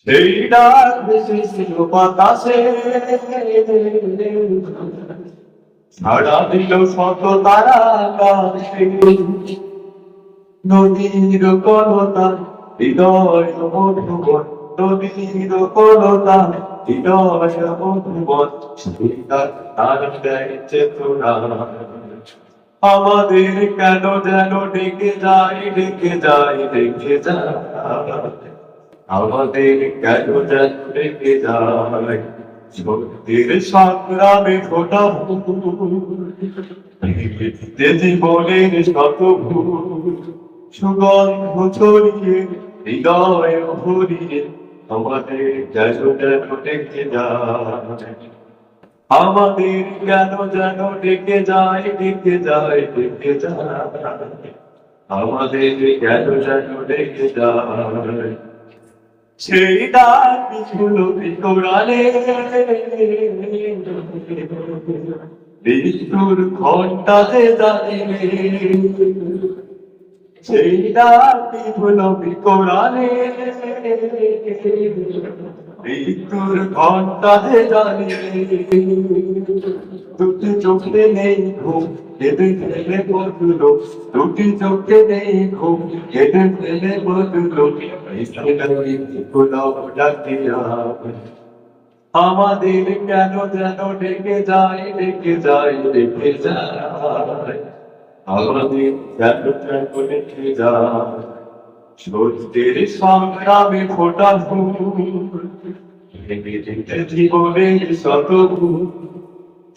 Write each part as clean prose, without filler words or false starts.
সেই ডাক ভেসেছিল বাতাসে, সাড়া দিল শত তারা আকাশে। নদীর কলতা হৃদয় মধুবন, নদীর কলতা হৃদয় মধুবন, সেই তার তার দেয় চেতনা। আমাদের কেন যেন ডেকে যায়, ডেকে যায়, ডেকে যায়, আমাদের কেন যেন ডেকে যায়। সত্যের সংগ্রামে ফোটা ফুল, যে জীবনের শত ভুল, সুগন্ধ ছড়িয়ে হৃদয় ভরিয়ে আমাদের যেন যেন ডেকে যায়। আমাদের কেন যেন ডেকে যায়, ডেকে যায়, ডেকে যায়, আমাদের কেন যেন ডেকে যায়। সেই ডাক বিছুলো কোরআনে, মৃত্যুর ঘণ্টাতে দাঁড়িয়ে। সেই ডাক বিছুলো কোরআনে, মৃত্যুর ঘণ্টাতে দাঁড়িয়ে। দুটি চোখে নেই ঘুম, কেঁদে ফেলে বদলো, দুটি চোখে নেই ঘুম, কেঁদে ফেলে বদলো। আমাদের কেন যেন ডেকে যায়, ডেকে যায়, ডেকে যায়, আমাদের কেন যেন ডেকে যায়। সত্যের সংগ্রামে ফোটা ফুল, জীবনের শত ভুল,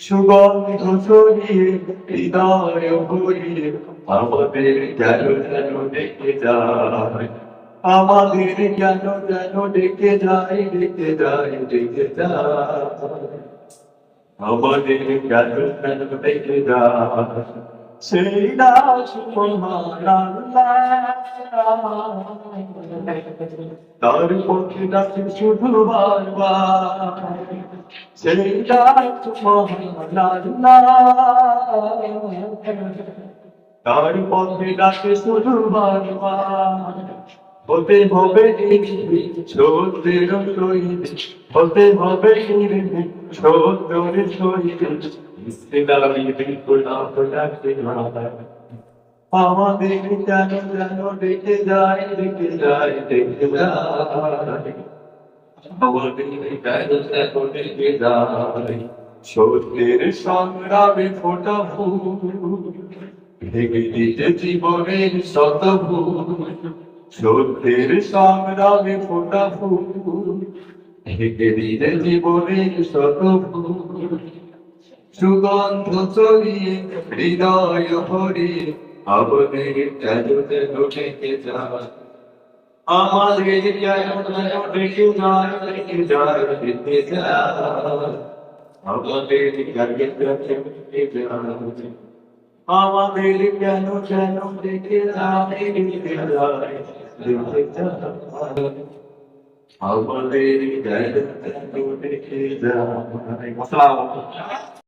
সুগন্ধ ছড়িয়ে হৃদয় ভরিয়ে আমাদের কেন যেন ডেকে যায়। আমাদের কেন যেন ডেকে যায়, ডেকে যায়, ডেকে যায়, আমাদের কেন যেন ডেকে যায়। সেই ডাক মহান আল্লাহ, তার পথে ডাকে শুধু বারবার। সেই ডাক মহান আল্লাহ, তার পথে ডাকে শুধু বারবার। হতে হবে সত্যের শহীদ, হতে হবে সত্যের শহীদ, ইসলামী বিপ্লব ডাকে যায়। আমাদের কেন যেন ডেকে যায়, ডেকে যায়, ডেকে যায়, আমাদের কেন যেন ডেকে যায়। সত্যের সংগ্রামে ফোটা ফুল, ভেঙে দিতে জীবনের শত ভুল। সত্যের সংগ্রামে ফোটা ফুল, ভেঙে দিতে জীবনের শত ভুল, সুগন্ধ ছড়িয়ে হৃদয় ভরিয়ে আমাদের কেন যেন ডেকে যায়। আমাদের কেন যেন ডেকে যায়, ডেকে যায়, ডেকে যায়, আমাদের কেন যেন ডেকে যায়। আমাদের কেন যেন ডেকে যায়, ডেকে যায়, ডেকে যায়, আমাদের কেন যেন ডেকে যায়। আসসালামু আলাইকুম।